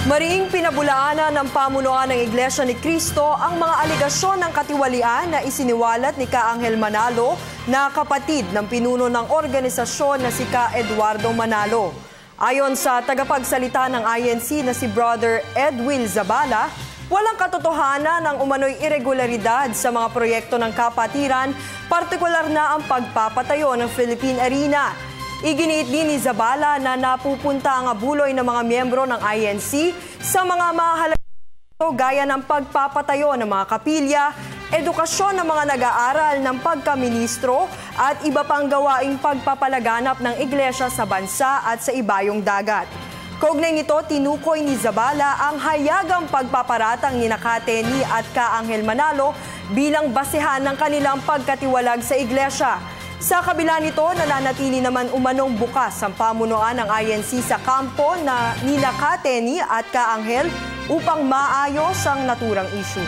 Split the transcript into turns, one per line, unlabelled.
Mariing pinabulaanan ng pamunuan ng Iglesia ni Cristo ang mga aligasyon ng katiwalian na isiniwalat ni Ka Angel Manalo na kapatid ng pinuno ng organisasyon na si Ka Eduardo Manalo. Ayon sa tagapagsalita ng INC na si Brother Edwil Zabala, walang katotohanan ng umano'y irregularidad sa mga proyekto ng kapatiran, partikular na ang pagpapatayo ng Philippine Arena. Iginiit din ni Zabala na napupunta ang abuloy ng mga miyembro ng INC sa mga mahalagang gaya ng pagpapatayo ng mga kapilya, edukasyon ng mga nag-aaral ng pagkaministro at iba pang gawaing pagpapalaganap ng iglesia sa bansa at sa ibayong dagat. Kaugnay nito, tinukoy ni Zabala ang hayagang pagpaparatang ni Nakateni at Ka Angel Manalo bilang basehan ng kanilang pagkatiwalag sa iglesia. Sa kabila nito, nananatili naman umanong bukas ang pamunuan ng INC sa kampo na ni Nakateni at Ka Angel upang maayos ang naturang issue.